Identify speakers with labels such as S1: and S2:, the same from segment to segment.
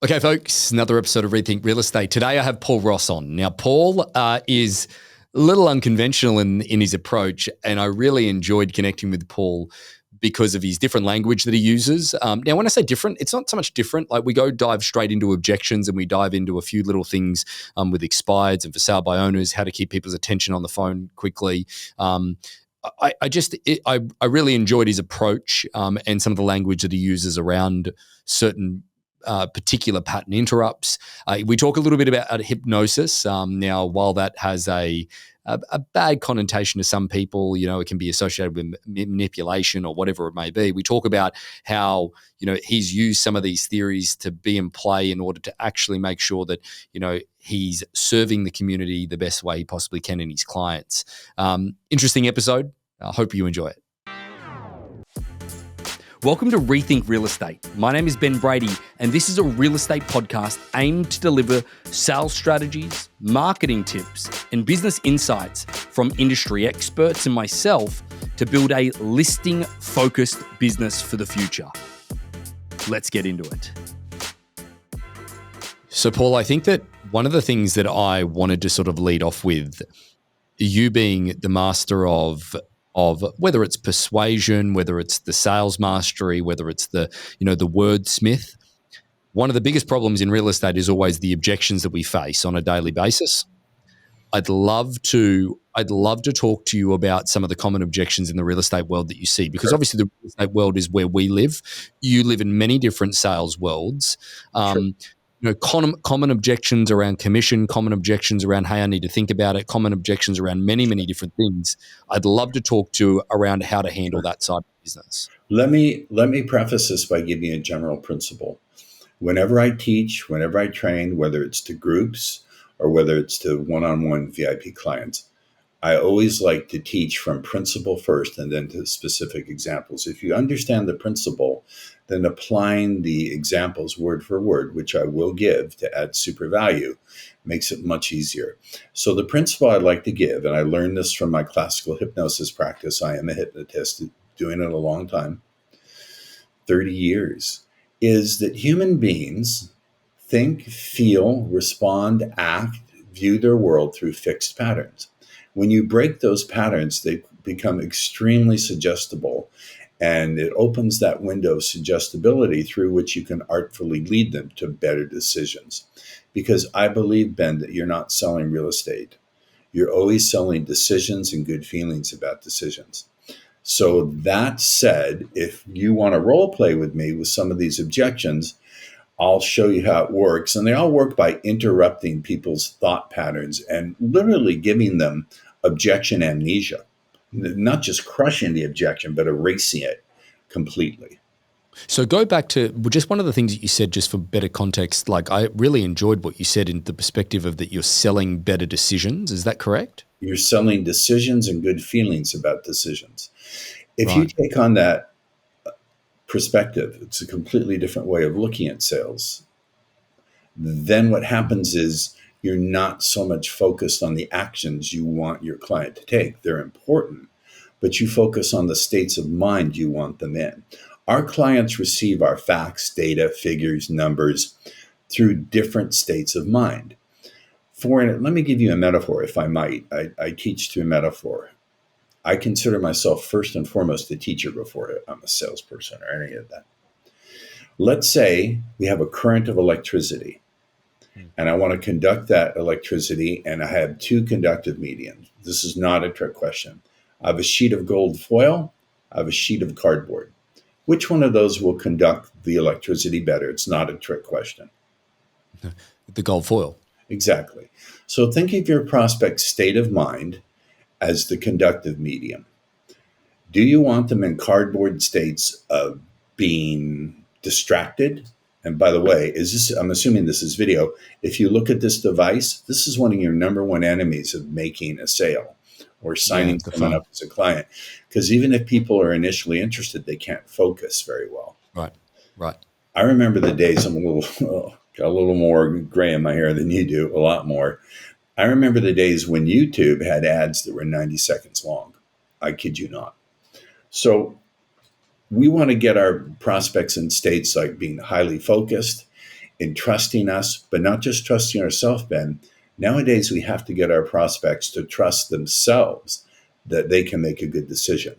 S1: Okay, folks, another episode of Rethink Real Estate. Today I have Paul Ross on. Now, Paul is a little unconventional in his approach, and I really enjoyed connecting with Paul because of his different language that he uses. Now, when I say different, it's not so much different. Like we dive straight into objections and we dive into a few little things with expireds and for sale by owners, how to keep people's attention on the phone quickly. I really enjoyed his approach and some of the language that he uses around certain particular pattern interrupts. We talk a little bit about hypnosis. Now, while that has a bad connotation to some people, it can be associated with manipulation or whatever it may be. We talk about how, he's used some of these theories to be in play in order to actually make sure that, he's serving the community the best way he possibly can in his clients. Interesting episode. I hope you enjoy it. Welcome to Rethink Real Estate. My name is Ben Brady, and this is a real estate podcast aimed to deliver sales strategies, marketing tips, and business insights from industry experts and myself to build a listing-focused business for the future. Let's get into it. So, Paul, I think that one of the things that I wanted to sort of lead off with, you being the master of whether it's persuasion, whether it's the sales mastery, whether it's the wordsmith. One of the biggest problems in real estate is always the objections that we face on a daily basis. I'd love to talk to you about some of the common objections in the real estate world that you see, because obviously the real estate world is where we live. You live in many different sales worlds. Sure. Common objections around commission, common objections around, hey, I need to think about it, common objections around many, many different things. I'd love to talk to around how to handle that side of the business.
S2: Let me preface this by giving a general principle. Whenever I teach, whenever I train, whether it's to groups or whether it's to one-on-one VIP clients, I always like to teach from principle first and then to specific examples. If you understand the principle, then applying the examples word for word, which I will give to add super value, makes it much easier. So the principle I'd like to give, and I learned this from my classical hypnosis practice. I am a hypnotist, doing it a long time, 30 years, is that human beings think, feel, respond, act, view their world through fixed patterns. When you break those patterns, they become extremely suggestible, and it opens that window of suggestibility through which you can artfully lead them to better decisions. Because I believe, Ben, that you're not selling real estate. You're always selling decisions and good feelings about decisions. So that said, if you want to role play with me with some of these objections, I'll show you how it works. And they all work by interrupting people's thought patterns and literally giving them objection amnesia, not just crushing the objection, but erasing it completely.
S1: So go back to just one of the things that you said, just for better context. Like, I really enjoyed what you said in the perspective of that you're selling better decisions. Is that correct?
S2: You're selling decisions and good feelings about decisions. If you take on that perspective, it's a completely different way of looking at sales. Then what happens is you're not so much focused on the actions you want your client to take. They're important, but you focus on the states of mind you want them in. Our clients receive our facts, data, figures, numbers through different states of mind. Let me give you a metaphor, if I might. I teach through metaphor. I consider myself first and foremost a teacher before I'm a salesperson or any of that. Let's say we have a current of electricity, and I want to conduct that electricity, and I have two conductive mediums. This is not a trick question. I have a sheet of gold foil. I have a sheet of cardboard. Which one of those will conduct the electricity better? It's not a trick question.
S1: The gold foil.
S2: Exactly. So think of your prospect's state of mind as the conductive medium. Do you want them in cardboard states of being distracted? And by the way, I'm assuming this is video. If you look at this device, this is one of your number one enemies of making a sale or signing someone up as a client. Because even if people are initially interested, they can't focus very well.
S1: Right.
S2: I remember the days, got a little more gray in my hair than you do, a lot more. I remember the days when YouTube had ads that were 90 seconds long. I kid you not. So we want to get our prospects in states like being highly focused in trusting us, but not just trusting ourselves, Ben. Nowadays, we have to get our prospects to trust themselves that they can make a good decision.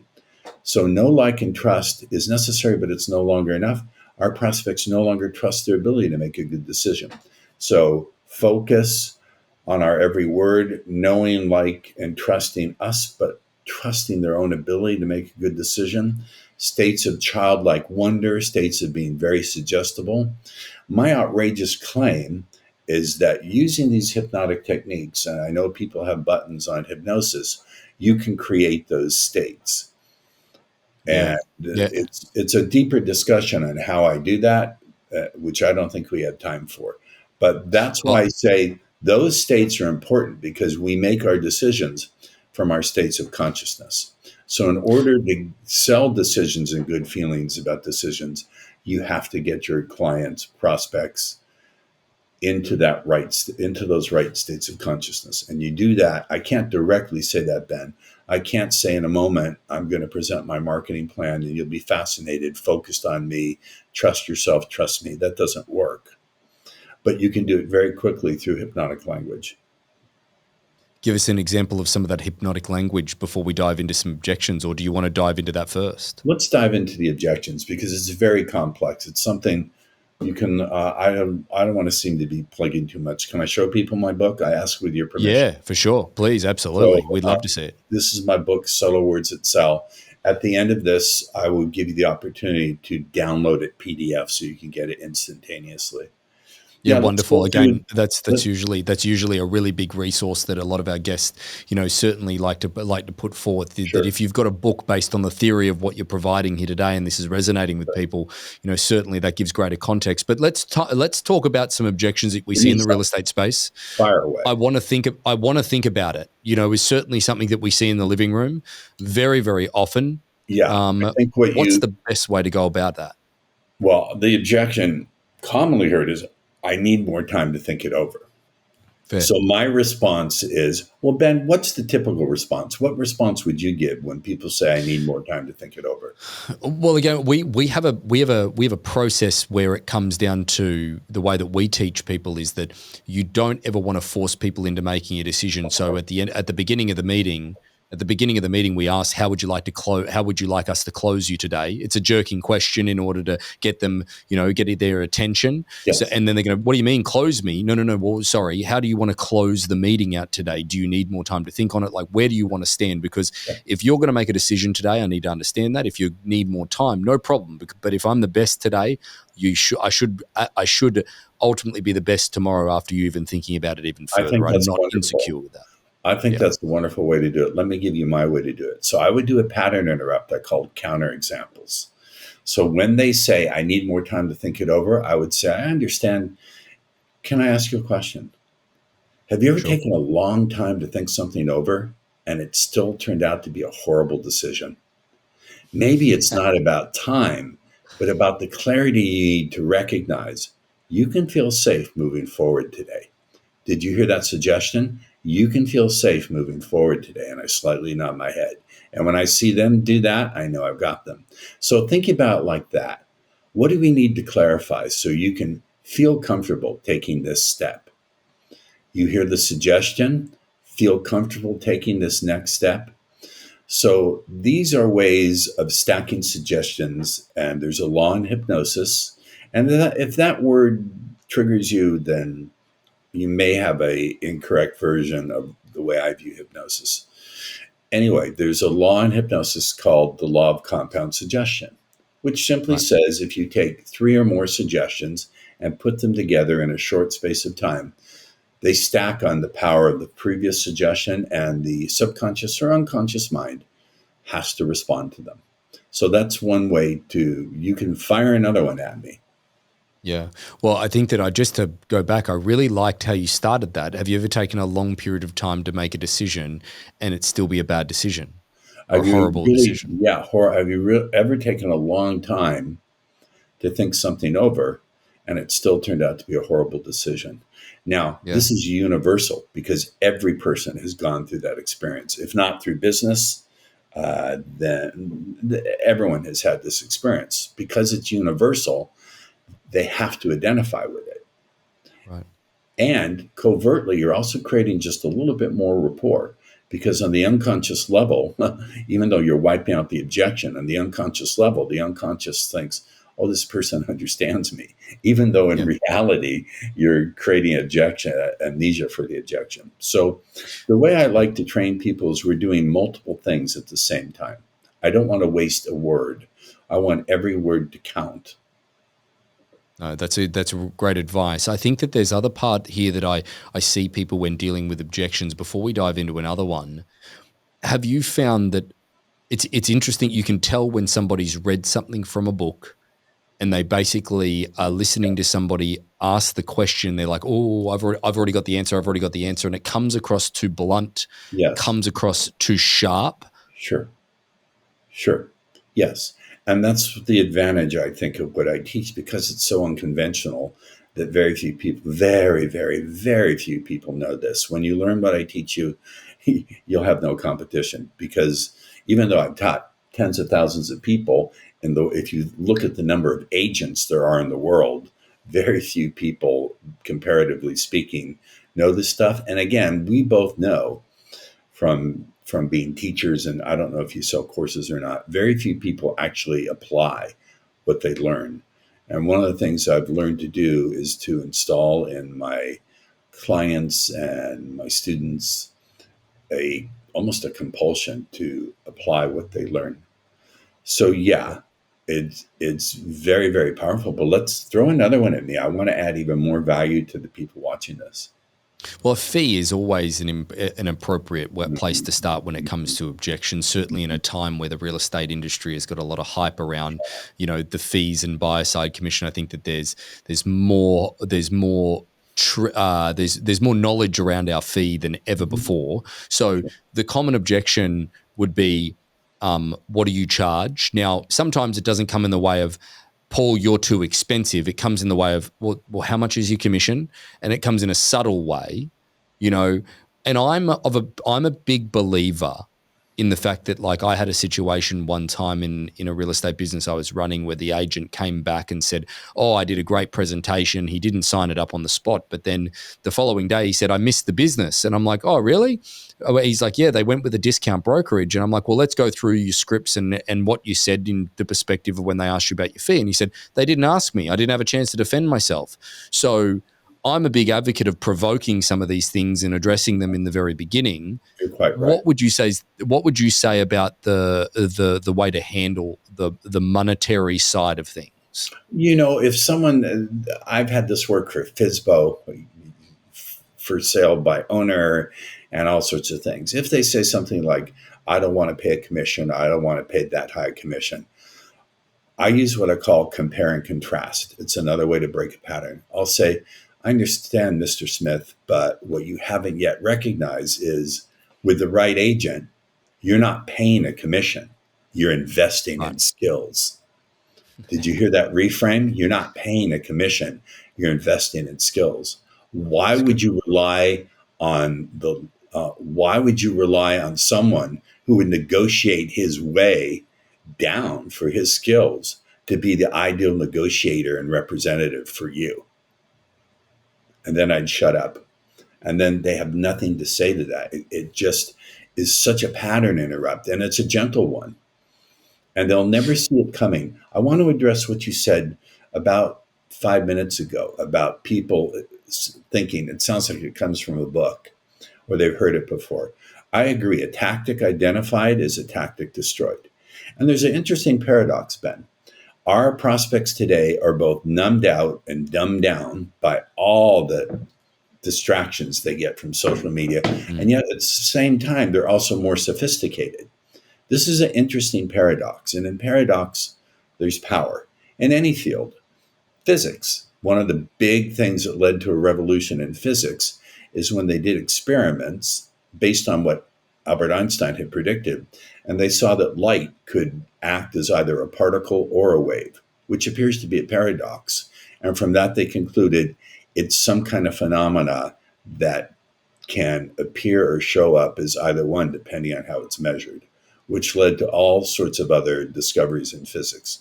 S2: So, know, like, and trust is necessary, but it's no longer enough. Our prospects no longer trust their ability to make a good decision. So, focus on our every word, knowing, like, and trusting us, but trusting their own ability to make a good decision. States of childlike wonder, states of being very suggestible. My outrageous claim is that using these hypnotic techniques, and I know people have buttons on hypnosis, you can create those states.
S1: Yeah.
S2: And
S1: Yeah.
S2: it's a deeper discussion on how I do that, which I don't think we have time for. But that's why
S1: Well,
S2: I say those states are important, because we make our decisions from our states of consciousness. So, in order to sell decisions and good feelings about decisions, you have to get your clients, prospects, into those right states of consciousness. And you do that. I can't directly say that, Ben. I can't say in a moment, I'm going to present my marketing plan and you'll be fascinated, focused on me, trust yourself, trust me. That doesn't work. But you can do it very quickly through hypnotic language.
S1: give us an example of some of that hypnotic language before we dive into some objections, or do you want to dive into that first?
S2: Let's dive into the objections, because it's very complex. It's something you can, I don't want to seem to be plugging too much. Can I show people my book? I ask with your permission.
S1: Yeah, for sure. Please,
S2: So
S1: absolutely. We'd love to see it.
S2: this is my book, Subtle Words That Sell. At the end of this, I will give you the opportunity to download it PDF so you can get it instantaneously.
S1: Yeah,
S2: Yeah, let's
S1: wonderful.
S2: go through.
S1: Again, that's usually a really big resource that a lot of our guests, certainly like to put forth. That
S2: Sure.
S1: if you've got a book based on the theory of what you're providing here today, and this is resonating with people, certainly that gives greater context. But let's talk about some objections that we
S2: Give
S1: see
S2: me
S1: in the real
S2: some.
S1: estate space.
S2: Fire away.
S1: I want to think about it. Is certainly something that we see in the living room very, very often.
S2: Yeah, I think what
S1: What's
S2: you,
S1: the best way to go about that?
S2: well, the objection commonly heard is, I need more time to think it over.
S1: Fair.
S2: So my response is, well, Ben, what's the typical response? What response would you give when people say, I need more time to think it over?
S1: Well, again, we have a process where it comes down to the way that we teach people is that you don't ever want to force people into making a decision. So at the beginning of the meeting, we ask, how would you like us to close you today? It's a jerking question in order to get them, get their attention. So,
S2: Yes.
S1: and then they're going to, what do you mean close me? No. Well, sorry. How do you want to close the meeting out today? Do you need more time to think on it? Like, where do you want to stand? Because
S2: Yeah.
S1: if you're going to make a decision today, I need to understand that. If you need more time, no problem. But if I'm the best today, I should ultimately be the best tomorrow after you even thinking about it even
S2: I
S1: further.
S2: think
S1: I'm
S2: that's
S1: not
S2: wonderful.
S1: insecure with that.
S2: I think
S1: Yeah.
S2: that's a wonderful way to do it. Let me give you my way to do it. So I would do a pattern interrupt I called counter examples. So when they say, I need more time to think it over, I would say, I understand. Can I ask you a question? Have you ever
S1: Sure.
S2: taken a long time to think something over and it still turned out to be a horrible decision? Maybe it's not about time, but about the clarity you need to recognize you can feel safe moving forward today. Did you hear that suggestion? You can feel safe moving forward today. And I slightly nod my head. And when I see them do that, I know I've got them. So think about it like that. What do we need to clarify so you can feel comfortable taking this step? You hear the suggestion, feel comfortable taking this next step. So these are ways of stacking suggestions, and there's a law in hypnosis. And if that word triggers you, then you may have a incorrect version of the way I view hypnosis. Anyway, there's a law in hypnosis called the law of compound suggestion, which simply
S1: Right.
S2: says if you take 3 or more suggestions and put them together in a short space of time, they stack on the power of the previous suggestion, and the subconscious or unconscious mind has to respond to them. So that's one way you can fire another one at me.
S1: Yeah. Well, I think that just to go back, I really liked how you started that. Have you ever taken a long period of time to make a decision and it still be a bad decision or
S2: Have
S1: a
S2: you
S1: horrible
S2: really,
S1: decision?
S2: yeah, have you ever taken a long time to think something over and it still turned out to be a horrible decision? Now,
S1: Yeah.
S2: this is universal because every person has gone through that experience. If not through business, then everyone has had this experience. Because it's universal, they have to identify with it.
S1: Right.
S2: And covertly, you're also creating just a little bit more rapport because on the unconscious level, even though you're wiping out the objection, on the unconscious level, the unconscious thinks, oh, this person understands me, even though in
S1: Yeah.
S2: reality, you're creating objection, amnesia for the objection. So the way I like to train people is we're doing multiple things at the same time. I don't want to waste a word. I want every word to count.
S1: No, that's a great advice. I think that there's other part here that I see people when dealing with objections. Before we dive into another one, have you found that it's interesting? You can tell when somebody's read something from a book and they basically are listening to somebody ask the question. They're like, "Oh, I've already got the answer. I've already got the answer," and it comes across too blunt,
S2: Yes,
S1: comes across too sharp.
S2: sure. Sure. Yes. And that's the advantage, I think, of what I teach because it's so unconventional that very few people, very, very, very few people know this. When you learn what I teach you, you'll have no competition because even though I've taught tens of thousands of people, and though if you look at the number of agents there are in the world, very few people, comparatively speaking, know this stuff. And again, we both know from being teachers, and I don't know if you sell courses or not, very few people actually apply what they learn. And one of the things I've learned to do is to install in my clients and my students a almost a compulsion to apply what they learn. So yeah, it's very, very powerful. But let's throw another one at me. I want to add even more value to the people watching this.
S1: Well, a fee is always an appropriate place to start when it comes
S2: Mhm.
S1: to objections. Certainly, in a time where the real estate industry has got a lot of hype around, the fees and buyer side commission. I think that there's more knowledge around our fee than ever
S2: Mhm.
S1: before. So the common objection would be, what do you charge? Now, sometimes it doesn't come in the way of, Paul, you're too expensive. It comes in the way of, well, how much is your commission? And it comes in a subtle way, you know. And I'm a big believer in the fact that, like, I had a situation one time in a real estate business I was running where the agent came back and said, "Oh, I did a great presentation." He didn't sign it up on the spot, but then the following day he said, "I missed the business." And I'm like, "Oh, really?" He's like, "Yeah, they went with a discount brokerage." And I'm like, "Well, let's go through your scripts and what you said in the perspective of when they asked you about your fee." And he said, "They didn't ask me. I didn't have a chance to defend myself." So I'm a big advocate of provoking some of these things and addressing them in the very beginning.
S2: You're quite right.
S1: What would you say about the way to handle the monetary side of things?
S2: If someone, I've had this work for FISBO, for sale by owner, and all sorts of things. If they say something like, I don't want to pay a commission, I don't want to pay that high commission, I use what I call compare and contrast. It's another way to break a pattern. I'll say, I understand, Mr. Smith, but what you haven't yet recognized is with the right agent, you're not paying a commission, you're investing
S1: Right.
S2: in skills. Did you hear that reframe? You're not paying a commission, you're investing in skills. Why
S1: That's good.
S2: would you rely why would you rely on someone who would negotiate his way down for his skills to be the ideal negotiator and representative for you? And then I'd shut up. And then they have nothing to say to that. It just is such a pattern interrupt, and it's a gentle one. And they'll never see it coming. I want to address what you said about 5 minutes ago about people thinking it sounds like it comes from a book or they've heard it before. I agree. A tactic identified is a tactic destroyed. And there's an interesting paradox, Ben. Our prospects today are both numbed out and dumbed down by all the distractions they get from social media.
S1: Mm.
S2: And yet at the same time, they're also more sophisticated. This is an interesting paradox. And in paradox, there's power in any field. Physics, one of the big things that led to a revolution in physics is when they did experiments based on what Albert Einstein had predicted. And they saw that light could act as either a particle or a wave, which appears to be a paradox. And from that, they concluded it's some kind of phenomena that can appear or show up as either one, depending on how it's measured, which led to all sorts of other discoveries in physics.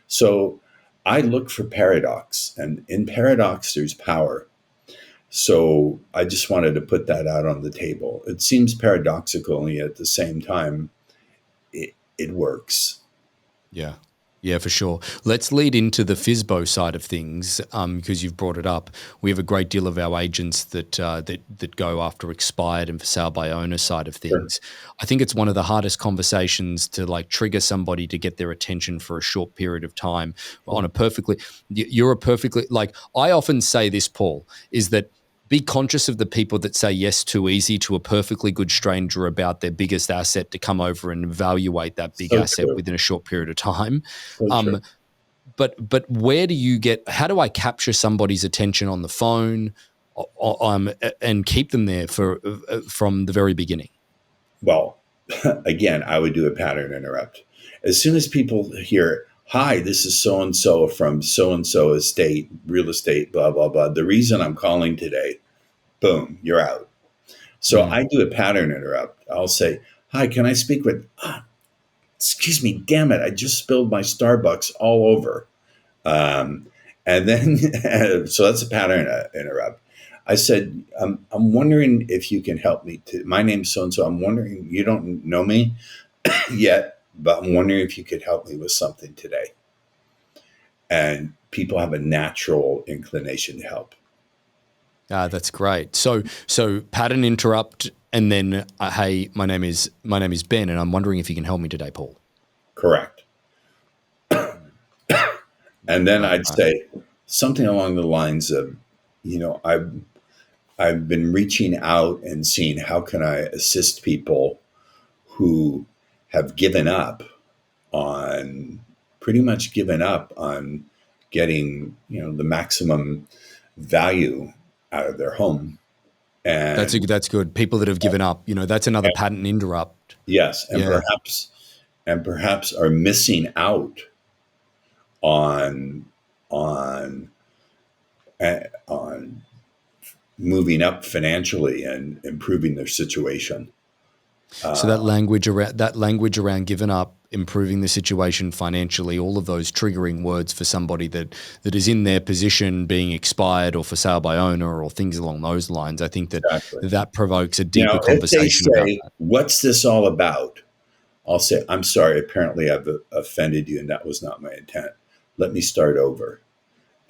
S2: So I look for paradox, and in paradox, there's power. So I just wanted to put that out on the table. It seems paradoxical, and yet at the same time, it works.
S1: Yeah. Yeah, for sure. Let's lead into the FISBO side of things because you've brought it up. We have a great deal of our agents that go after expired and for sale by owner side of
S2: Sure.
S1: things. I think it's one of the hardest conversations to like trigger somebody to get their attention for a short period of time on a perfectly. You're a perfectly like I often say this, Paul, is that be conscious of the people that say yes too easy to a perfectly good stranger about their biggest asset to come over and evaluate that big
S2: So
S1: asset
S2: true.
S1: within a short period of time.
S2: So true.
S1: Um, but where do you get? How do I capture somebody's attention on the phone, and keep them there for from the very beginning?
S2: Well, again, I would do a pattern interrupt. As soon as people hear, "Hi, this is so and so from so and so estate, real estate, blah blah blah," the reason I'm calling today, boom, you're out. So
S1: Mm.
S2: I do a pattern interrupt. I'll say, "Hi, can I speak with?" Excuse me, damn it, I just spilled my Starbucks all over. Um, and then, so that's a pattern interrupt. I said, I'm wondering if you can help me. My name's so and so. I'm wondering, you don't know me yet, but I'm wondering if you could help me with something today. And people have a natural inclination to help.
S1: That's great. So pattern interrupt, and then hey, my name is Ben, and I'm wondering if you can help me today, Paul.
S2: Correct. And then
S1: Right,
S2: I'd
S1: right.
S2: say something along the lines of, I've been reaching out and seeing how can I assist people who have given up on pretty much given up on getting the maximum value out of their home. And
S1: That's good. People that have given up, that's another
S2: and
S1: pattern interrupt.
S2: yes,
S1: Yeah.
S2: and perhaps are missing out on on on moving up financially and improving their situation.
S1: So
S2: uh,
S1: that language around giving up, improving the situation financially, all of those triggering words for somebody that is in their position being expired or for sale by owner or things along those lines. I think that
S2: exactly.
S1: that provokes a deeper
S2: Now if they
S1: conversation about
S2: say,
S1: that.
S2: "What's this all about?" I'll say, "I'm sorry, apparently I've offended you and that was not my intent. Let me start over."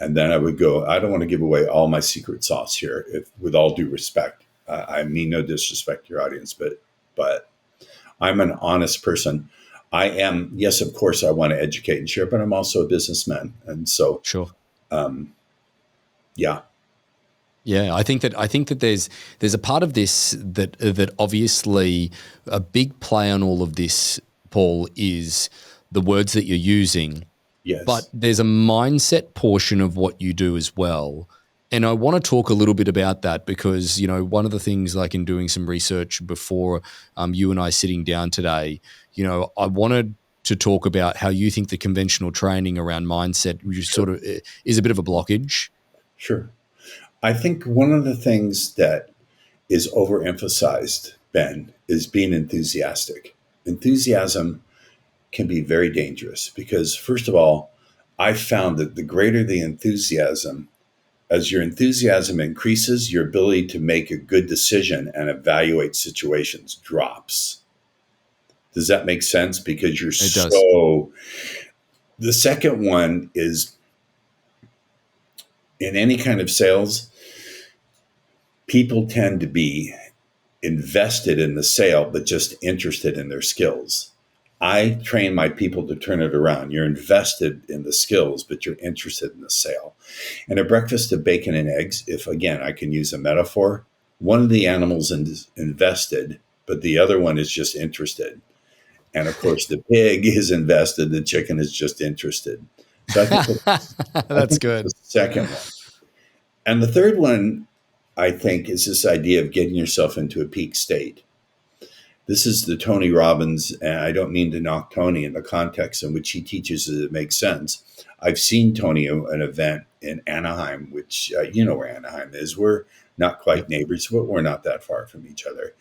S2: And then I would go, I don't want to give away all my secret sauce here, if, with all due respect. I mean no disrespect to your audience, but I'm an honest person. I am, yes, of course, I want to educate and share, but I'm also a businessman. And so,
S1: Sure.
S2: um, yeah,
S1: Yeah, I think that there's a part of this that obviously a big play on all of this, Paul, is the words that you're using. But
S2: yes,
S1: there's a mindset portion of what you do as well. And I want to talk a little bit about that because, one of the things like in doing some research before you and I sitting down today, I wanted to talk about how you think the conventional training around mindset
S2: sure,
S1: sort of is a bit of a blockage.
S2: sure. I think one of the things that is overemphasized, Ben, is being enthusiastic. Enthusiasm can be very dangerous because, first of all, I found that the greater the enthusiasm, as your enthusiasm increases, your ability to make a good decision and evaluate situations drops. Does that make sense? Because you're
S1: It does.
S2: so. The second one is in any kind of sales, people tend to be invested in the sale, but just interested in their skills. I train my people to turn it around. You're invested in the skills, but you're interested in the sale. And a breakfast of bacon and eggs, if again I can use a metaphor, one of the animals is invested, but the other one is just interested. And of course, the pig is invested, the chicken is just interested. So I
S1: That's
S2: think it's the
S1: good.
S2: second one. And the third one, I think, is this idea of getting yourself into a peak state. This is the Tony Robbins, and I don't mean to knock Tony in the context in which he teaches it makes sense. I've seen Tony at an event in Anaheim, which you know where Anaheim is. We're not quite
S1: Yep.
S2: neighbors, but we're not that far from each other.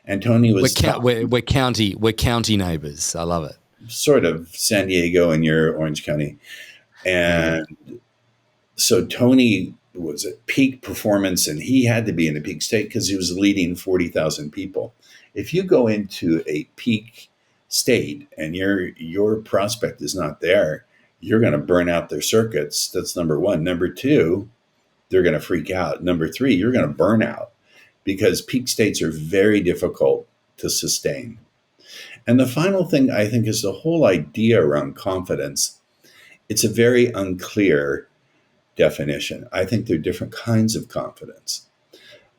S2: And Tony
S1: We're,
S2: was
S1: count, we're,
S2: talking
S1: we're county we're county neighbors. I love it.
S2: sort of San Diego and your Orange County.
S1: Yeah, yeah.
S2: And so Tony was it peak performance, and he had to be in a peak state because he was leading 40,000 people. If you go into a peak state and your prospect is not there, you're going to burn out their circuits. That's number one. Number two, they're going to freak out. Number three, you're going to burn out because peak states are very difficult to sustain. And the final thing I think is the whole idea around confidence. It's a very unclear definition. I think there are different kinds of confidence.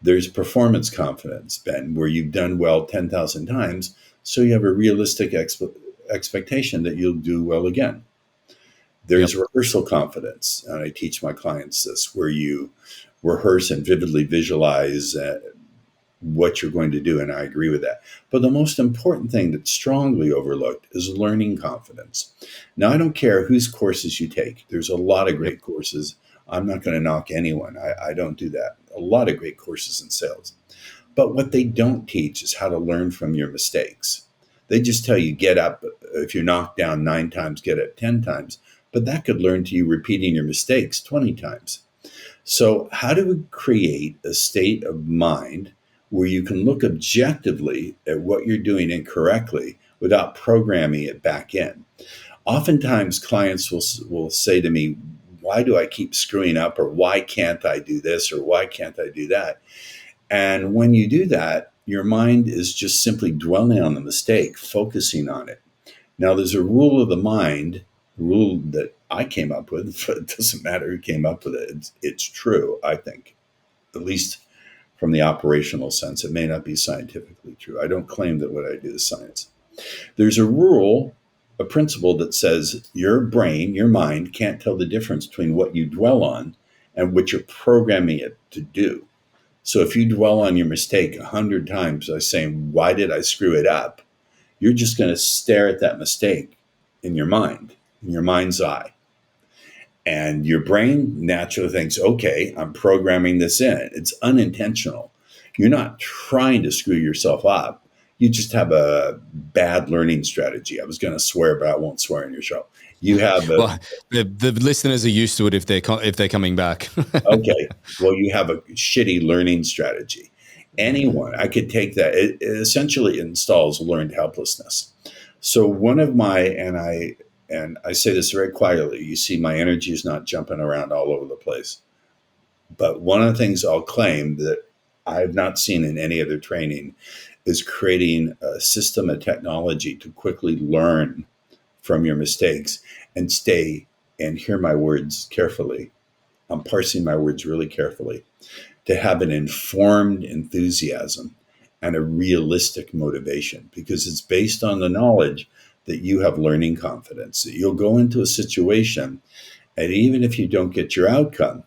S2: There's performance confidence, Ben, where you've done well 10,000 times, so you have a realistic expectation that you'll do well again. There's rehearsal confidence, and I teach my clients this, where you rehearse and vividly visualize what you're going to do, and I agree with that. But the most important thing that's strongly overlooked is learning confidence. Now, I don't care whose courses you take. There's a lot of great courses. I'm not going to knock anyone. I don't do that. A lot of great courses in sales. But what they don't teach is how to learn from your mistakes. They just tell you get up. If you're knocked down 9 times, get up 10 times. But that could learn to you repeating your mistakes 20 times. So how do we create a state of mind where you can look objectively at what you're doing incorrectly without programming it back in? Oftentimes, clients will say to me, why do I keep screwing up? Or why can't I do this? Or why can't I do that? And when you do that, your mind is just simply dwelling on the mistake, focusing on it. Now, there's a rule of the mind, rule that I came up with. It doesn't matter who came up with it. It's true, I think, at least from the operational sense. It may not be scientifically true. I don't claim that what I do is science. There's a rule, a principle that says your brain, your mind, can't tell the difference between what you dwell on and what you're programming it to do. So if you dwell on your mistake 100 times by saying, why did I screw it up? You're just going to stare at that mistake in your mind's eye. And your brain naturally thinks, okay, I'm programming this in. It's unintentional. You're not trying to screw yourself up. You just have a bad learning strategy. I was going to swear, but I won't swear in your show. You have
S1: well, the listeners are used to it if they're coming back.
S2: Okay. Well, you have a shitty learning strategy. Anyone, I could take that. It essentially installs learned helplessness. So one of my, and I say this very quietly, you see my energy is not jumping around all over the place. But one of the things I'll claim that I have not seen in any other training is creating a system of technology to quickly learn from your mistakes and stay, and hear my words carefully. I'm parsing my words really carefully, to have an informed enthusiasm and a realistic motivation, because it's based on the knowledge that you have learning confidence, that you'll go into a situation, and even if you don't get your outcome,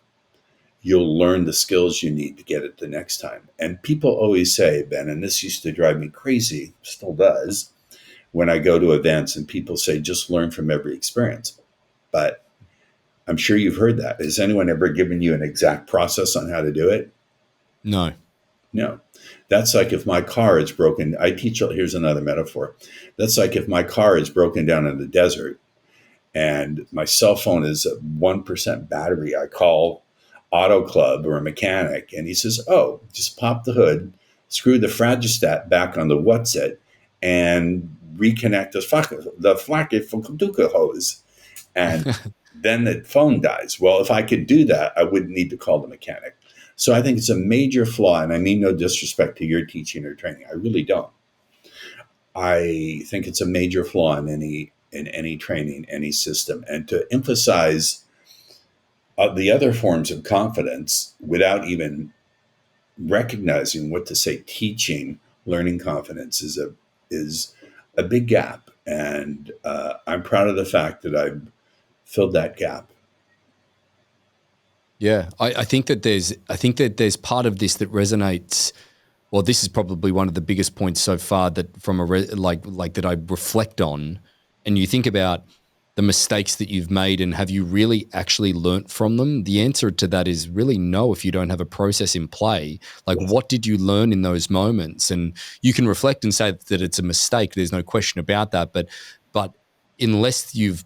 S2: you'll learn the skills you need to get it the next time. And people always say, Ben, and this used to drive me crazy, still does, when I go to events and people say, just learn from every experience. But I'm sure you've heard that. Has anyone ever given you an exact process on how to do it?
S1: No.
S2: No. That's like if my car is broken. Here's another metaphor. That's like if my car is broken down in the desert and my cell phone is a 1% battery. I call Auto Club or a mechanic and he says, oh, just pop the hood, screw the phragostat back on the what's it, and reconnect the Flacke hose. And then the phone dies. Well, if I could do that, I wouldn't need to call the mechanic. So I think it's a major flaw, and I mean no disrespect to your teaching or training. I really don't. I think it's a major flaw in any training, any system, and to emphasize the other forms of confidence without even recognizing what to say. Teaching learning confidence is a big gap, and I'm proud of the fact that I've filled that gap.
S1: Yeah, I think that there's part of this that resonates. Well, this is probably one of the biggest points so far that from like that I reflect on, and you think about the mistakes that you've made and have you really actually learnt from them? The answer to that is really no. If you don't have a process in play, like what did you learn in those moments? And you can reflect and say that it's a mistake. There's no question about that. But unless you've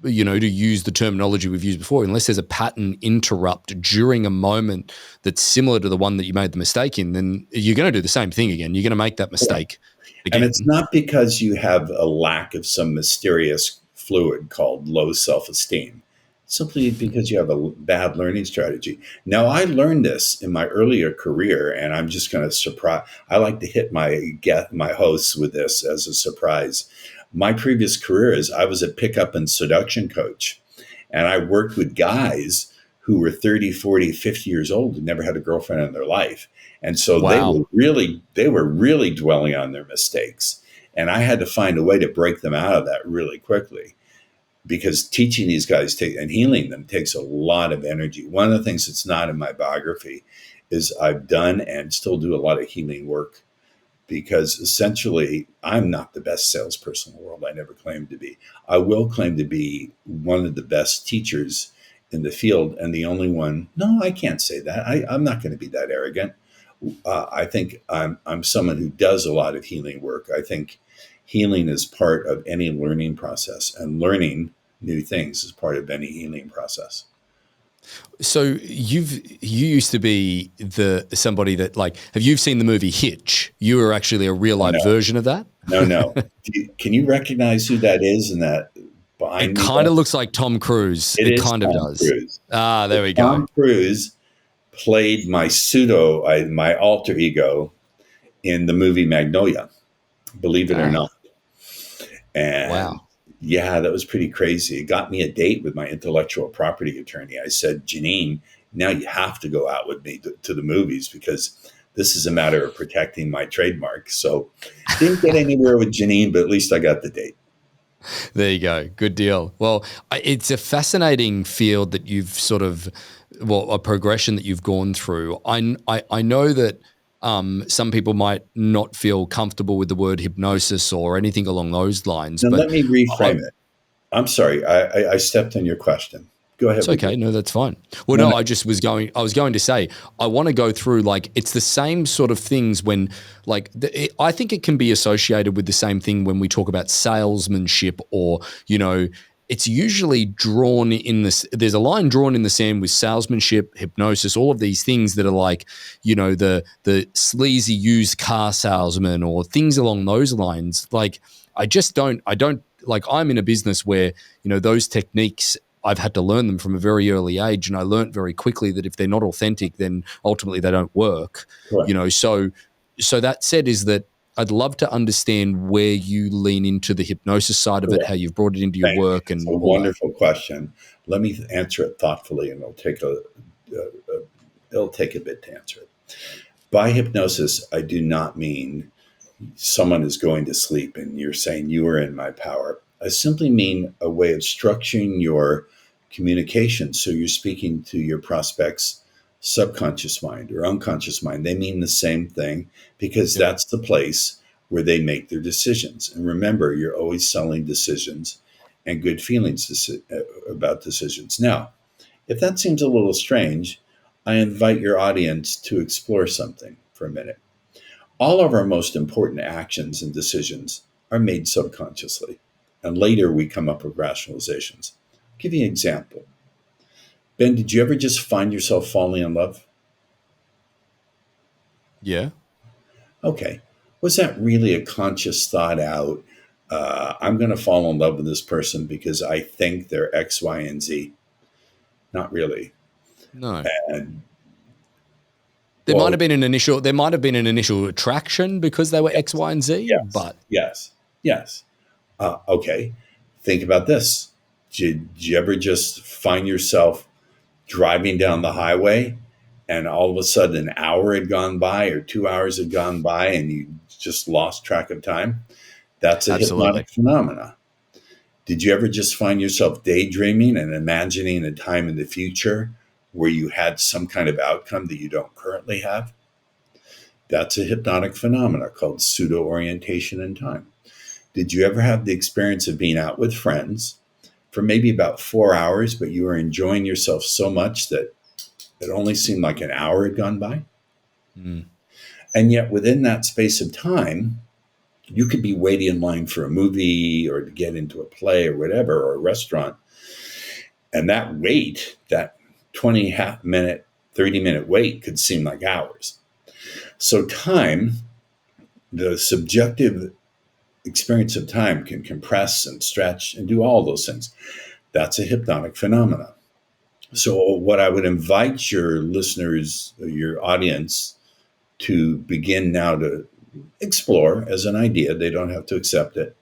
S1: to use the terminology we've used before, unless there's a pattern interrupt during a moment that's similar to the one that you made the mistake in, then you're going to do the same thing again. You're going to make that mistake
S2: And it's
S1: again.
S2: not because you have a lack of some mysterious fluid called low self-esteem. Simply because you have a bad learning strategy. Now, I learned this in my earlier career, and I'm just going to surprise. I like to hit my hosts with this as a surprise. My previous career is I was a pickup and seduction coach, and I worked with guys who were 30, 40, 50 years old and never had a girlfriend in their life. And so
S1: Wow.
S2: they were really dwelling on their mistakes. And I had to find a way to break them out of that really quickly, because teaching these guys and healing them takes a lot of energy. One of the things that's not in my biography is I've done and still do a lot of healing work, because essentially I'm not the best salesperson in the world. I never claimed to be. I will claim to be one of the best teachers in the field, and the only one. No, I can't say that. I'm not going to be that arrogant. I think I'm someone who does a lot of healing work. I think healing is part of any learning process, and learning new things is part of any healing process.
S1: So you used to be somebody that, like, have you seen the movie Hitch? You were actually a real
S2: Oh,
S1: life
S2: no,
S1: version of that.
S2: no. Can you recognize who that is in that
S1: It
S2: behind me
S1: kind
S2: there?
S1: of looks like Tom Cruise.
S2: It
S1: It
S2: is
S1: kind of
S2: Tom
S1: does.
S2: Cruise.
S1: Ah,
S2: So
S1: there we go.
S2: Tom Cruise played my alter ego in the movie Magnolia, believe it or not.
S1: Ah,
S2: And
S1: wow.
S2: yeah, that was pretty crazy. It got me a date with my intellectual property attorney. I said, Janine, now you have to go out with me to the movies, because this is a matter of protecting my trademark. So didn't get anywhere with Janine, but at least I got the date.
S1: There you go. Good deal. Well, it's a fascinating field that you've a progression that you've gone through. I know that some people might not feel comfortable with the word hypnosis or anything along those lines,
S2: Now
S1: but
S2: let me
S1: I,
S2: reframe it. I'm sorry, I stepped on your question. Go ahead
S1: it's
S2: with
S1: okay.
S2: it.
S1: No, that's fine. Well,
S2: No,
S1: no,
S2: no,
S1: I was going to say, I want to go through, like, it's the same sort of things when, like, I think it can be associated with the same thing when we talk about salesmanship, or, it's usually drawn in this, there's a line drawn in the sand with salesmanship, hypnosis, all of these things that are like, the sleazy used car salesman or things along those lines. Like, I don't, like, I'm in a business where, those techniques, I've had to learn them from a very early age, and I learned very quickly that if they're not authentic, then ultimately they don't work.
S2: correct.
S1: So that said, is that I'd love to understand where you lean into the hypnosis side of it,
S2: Correct.
S1: how you've brought it into your
S2: Thank you.
S1: work
S2: It's
S1: and
S2: a
S1: all that.
S2: wonderful question. Let me answer it thoughtfully, and it'll take a bit to answer it. By hypnosis, I do not mean someone is going to sleep and you're saying you are in my power. I simply mean a way of structuring your communication so you're speaking to your prospects' subconscious mind or unconscious mind. They mean the same thing, because
S1: Yep.
S2: that's the place where they make their decisions. And remember, you're always selling decisions and good feelings about decisions. Now, if that seems a little strange, I invite your audience to explore something for a minute. All of our most important actions and decisions are made subconsciously, and later we come up with rationalizations. I'll give you an example. Ben, did you ever just find yourself falling in love?
S1: Yeah.
S2: Okay. Was that really a conscious thought out? I'm going to fall in love with this person because I think they're X, Y, and Z. Not really.
S1: No.
S2: And
S1: There might
S2: well,
S1: have been an initial attraction because they were X,
S2: yes,
S1: Y, and Z,
S2: yes,
S1: but
S2: yes, yes. Okay. Think about this. Did you ever just find yourself driving down the highway, and all of a sudden an hour had gone by or 2 hours had gone by and you just lost track of time? That's a
S1: absolutely.
S2: hypnotic phenomena. Did you ever just find yourself daydreaming and imagining a time in the future where you had some kind of outcome that you don't currently have? That's a hypnotic phenomena called pseudo orientation in time. Did you ever have the experience of being out with friends for maybe about 4 hours, but you were enjoying yourself so much that it only seemed like an hour had gone by?
S1: Mm.
S2: And yet, within that space of time, You could be waiting in line for a movie or to get into a play or whatever, or a restaurant. And that wait, that 20 half minute, 30-minute wait could seem like hours. So time, the subjective experience of time, can compress and stretch and do all those things. That's a hypnotic phenomenon. So what I would invite your listeners, your audience, to begin now to explore as an idea, they don't have to accept it,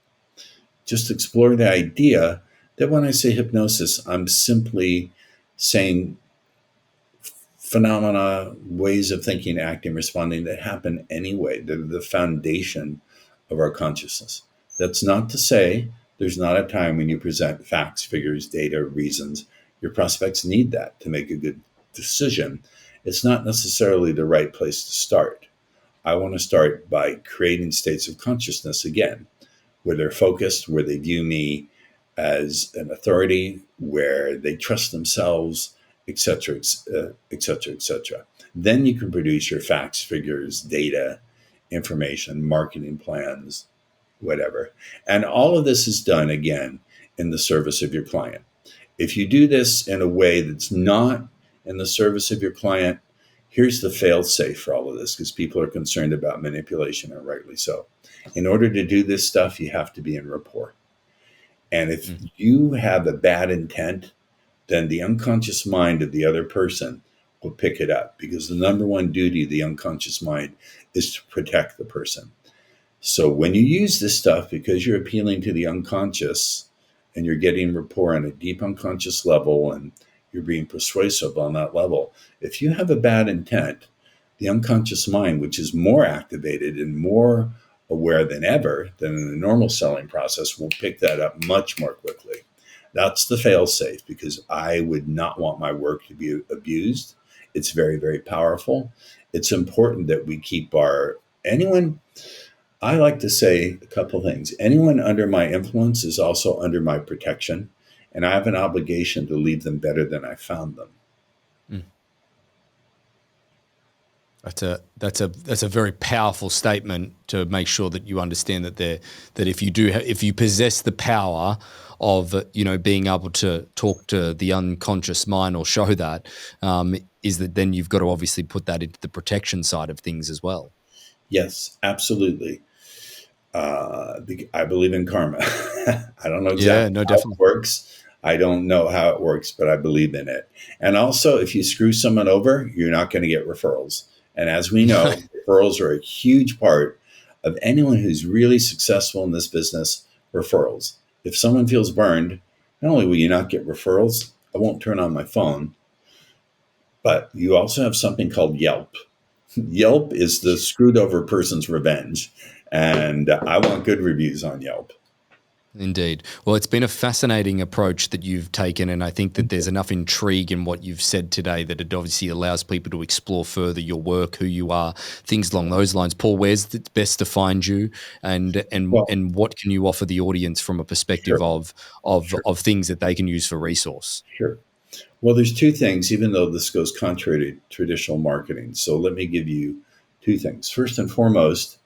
S2: just explore the idea that when I say hypnosis, I'm simply saying phenomena, ways of thinking, acting, responding that happen anyway. They're the foundation of our consciousness. That's not to say there's not a time when you present facts, figures, data, reasons. Your prospects need that to make a good decision. It's not necessarily the right place to start. I want to start by creating states of consciousness again, where they're focused, where they view me as an authority, where they trust themselves, etc., etc., etc. Then you can produce your facts, figures, data, information, marketing plans, whatever. And all of this is done again in the service of your client. If you do this in a way that's not in the service of your client, here's the fail safe for all of this, because people are concerned about manipulation, and rightly so. In order to do this stuff, you have to be in rapport. And if you have a bad intent, then the unconscious mind of the other person will pick it up, because the number one duty of the unconscious mind is to protect the person. So when you use this stuff, because you're appealing to the unconscious and you're getting rapport on a deep unconscious level and you're being persuasive on that level, if you have a bad intent, the unconscious mind, which is more activated and more aware than ever than in the normal selling process, will pick that up much more quickly. That's the fail safe, because I would not want my work to be abused. It's very, very powerful. It's important that we keep I like to say a couple things. Anyone under my influence is also under my protection, and I have an obligation to leave them better than I found them.
S1: Mm. That's a very powerful statement, to make sure that you understand that if you possess the power of being able to talk to the unconscious mind or show that, is that then you've got to obviously put that into the protection side of things as well.
S2: Yes, absolutely. I believe in karma. I don't know
S1: Yeah,
S2: exactly
S1: no,
S2: how it
S1: definitely.
S2: works. I don't know how it works, but I believe in it. And also, if you screw someone over, you're not going to get referrals. And as we know, referrals are a huge part of anyone who's really successful in this business. Referrals. If someone feels burned, not only will you not get referrals, I won't turn on my phone, but you also have something called Yelp. Yelp is the screwed over person's revenge. And I want good reviews on Yelp.
S1: Indeed. Well, it's been a fascinating approach that you've taken, and I think that there's enough intrigue in what you've said today that it obviously allows people to explore further your work, who you are, things along those lines. Paul, where's it best to find you, and
S2: Well,
S1: what can you offer the audience from a perspective
S2: sure,
S1: of things that they can use for resource?
S2: sure. Well, there's two things, even though this goes contrary to traditional marketing. So let me give you two things. First and foremost,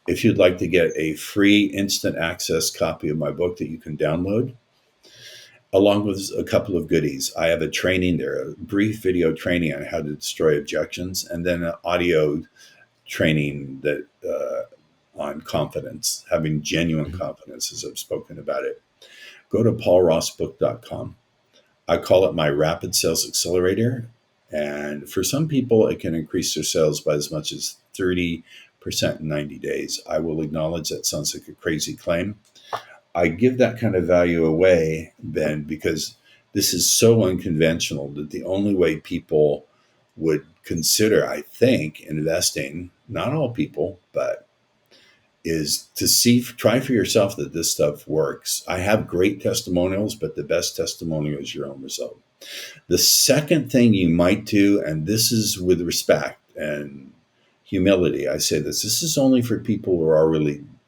S2: if you'd like to get a free instant access copy of my book that you can download, along with a couple of goodies, I have a training there, a brief video training on how to destroy objections, and then an audio training that on confidence, having genuine confidence, as I've spoken about it. Go to paulrossbook.com. I call it my rapid sales accelerator. And for some people, it can increase their sales by as much as 30% in 90 days. I will acknowledge that sounds like a crazy claim. I give that kind of value away, Ben, because this is so unconventional that the only way people would consider, I think, investing, not all people, but is to try for yourself that this stuff works. I have great testimonials, but the best testimonial is your own result. The second thing you might do, and this is with respect and humility, I say this is only for people who are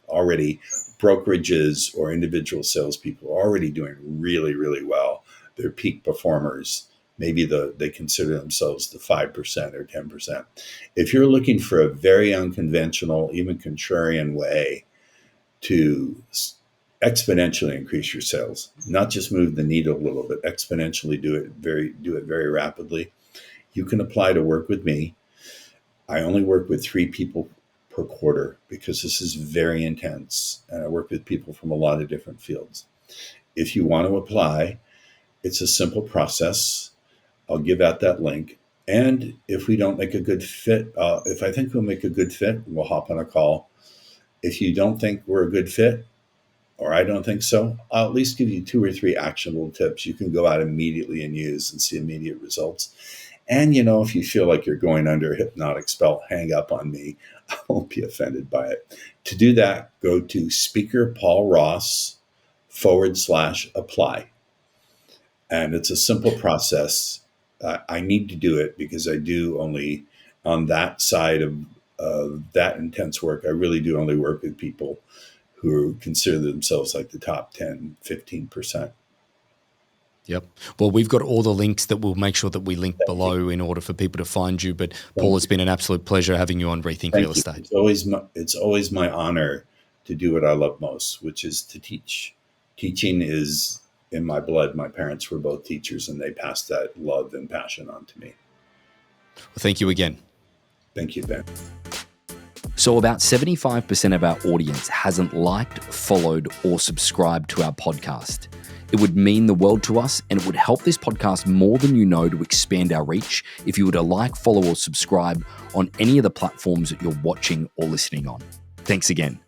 S2: already brokerages or individual salespeople already doing really, really well. They're peak performers. Maybe they consider themselves the 5% or 10%. If you're looking for a very unconventional, even contrarian way to exponentially increase your sales, not just move the needle a little bit, exponentially do it very rapidly. You can apply to work with me. I only work with 3 people per quarter because this is very intense, and I work with people from a lot of different fields. If you want to apply, it's a simple process. I'll give out that link. And if we don't make a good fit, if I think we'll make a good fit, we'll hop on a call. If you don't think we're a good fit, or I don't think so, I'll at least give you 2 or 3 actionable tips you can go out immediately and use and see immediate results. And, if you feel like you're going under a hypnotic spell, hang up on me. I won't be offended by it. To do that, go to speakerpaulross.com/apply. And it's a simple process. I need to do it because I do only, on that side of that intense work, I really do only work with people who consider themselves like the top 10, 15%.
S1: Yep. Well, we've got all the links that we'll make sure that we link below in order for people to find you. But Paul, it's been an absolute pleasure having you on Rethink Real Estate.
S2: It's always my honor to do what I love most, which is to teach. Teaching is in my blood. My parents were both teachers, and they passed that love and passion on to me.
S1: Well, thank you again.
S2: Thank you, Ben.
S1: So about 75% of our audience hasn't liked, followed, or subscribed to our podcast. It would mean the world to us, and it would help this podcast more than you know to expand our reach if you were to like, follow, or subscribe on any of the platforms that you're watching or listening on. Thanks again.